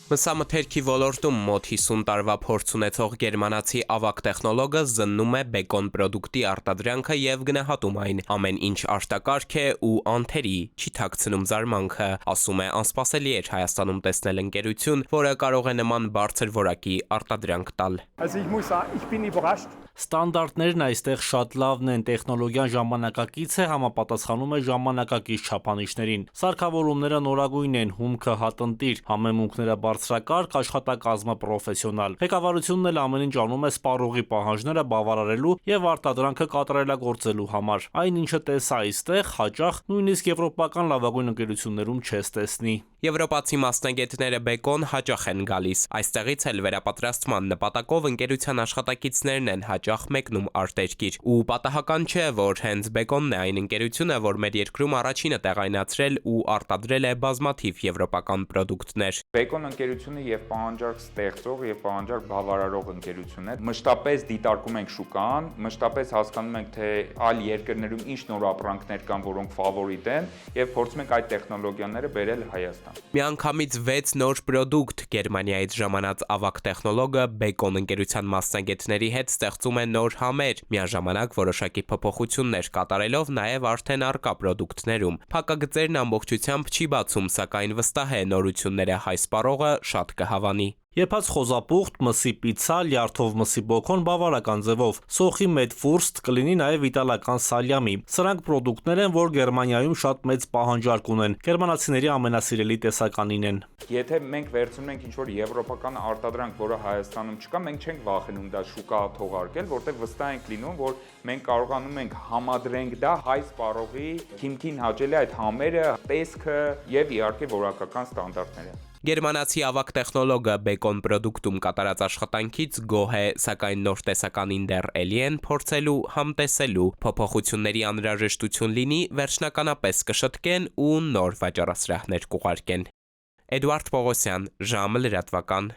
Մսամթերքի ոլորտում մոտ 50 տարվա փորձ ունեցող գերմանացի ավագ տեխնոլոգը զննում է բեկոն պրոդուկտի արտադրանքը եւ գնահատում այն։ Ամեն ինչ արտակարգ է ու անթերի, չի թաքցնում զարմանքը, ասում է, անսպասելի էր Հայաստանում տեսնել ընկերություն, որը կարող է նման բարձր որակի արտադրանք տալ։ Ստանդարտներն այստեղ շատ լավն են, տեխնոլոգիան ժամանակակից է, համապատասխանում է ժամանակակից չափանիշներին։ Սարքավորումները նորագույն են, հումքը հատնտիր, համեմունքները բարձրակարգ, աշխատակազմը պրոֆեսիոնալ։ Ղեկավարությունն էլ ամեն ինչ անում է սպառողի պահանջները բավարարելու եւ արտադրանքը կատարելագործելու համար։ Այն ինչը տեսա այստեղ, հաճախ նույնիսկ եվրոպական լավագույն ընկերություններում չես տեսնի։ Եվրոպացի մասնագետները բեկոն հաճախ են գալիս։ Այստեղից էլ վերապատրաստման նպատակով ընկերության աշխատակիցներն են հաճախ մեկնում արտերկիր։ Ու պատահական չէ, որ հենց բեկոնն է այն ընկերությունը, որ մեր երկրում առաջինը տեղայնացրել ու արտադրել է բազմաթիվ եվրոպական պրոդուկտներ։ Բեկոն ընկերությունը եւ պահանջարկ ստեղծող եւ պահանջարկ բավարարող ընկերություն է։ Մշտապես դիտարկում ենք շուկան, մշտապես հասկանում ենք, թե այլ երկրներում ինչ նոր ապրանքներ կան, որոնք ֆավորիտ են, եւ փորձում ենք այդ տեխնոլոգիաները բերել Հայաստան։ Միանգամից 6 նոր պրոդուկտ Գերմանիայից ժամանած ավագ տեխնոլոգը բեկոն ընկերության մասնագետների հետ ստեղծում է նոր համեր, միաժամանակ որոշակի փոփոխություններ կատարելով նաև արդեն առկա պրոդուկտներում։ Փակագծերն ամբողջությամբ չի բացում, սակայն վստահ է նորությունները հայ սպառողը շատ կհավանի։ Եփած խոզապուխտ, մսի պիցցա, լյարդով մսի բոքոն բավարարական ձևով, սոխի մեթվուրստ, կլինի նաև իտալական սալյամի։ Սրանք պրոդուկտներ են, որ Գերմանիայում շատ մեծ պահանջարկ ունեն։ Գերմանացիների ամենասիրելի տեսականին են։ Եթե մենք վերցնում ենք ինչ-որ եվրոպական արտադրանք, որը Հայաստանում չկա, մենք չենք վախենում դա շուկա թողարկել, որտեղ վստահ ենք լինում, որ մենք կարողանում ենք համադրենք դա հայ սպառողի հիմքին հաճելի այդ համերը, տեսքը եւ իհարկե որակական ստանդարտները։ Գերմանացի ավագ տեխնոլոգը բեկոն պրոդուկտում կատարած աշխատանքից գոհ է, սակայն նոր տեսականին դեռ էլի են փորձելու, համտեսելու, փոփոխությունների անհրաժեշտություն լինի, վերջնականապես կշտկեն ու նոր վաճառասրահներ կուղարկեն։ Էդուարդ Պողոսյան, ժամը լրատվական։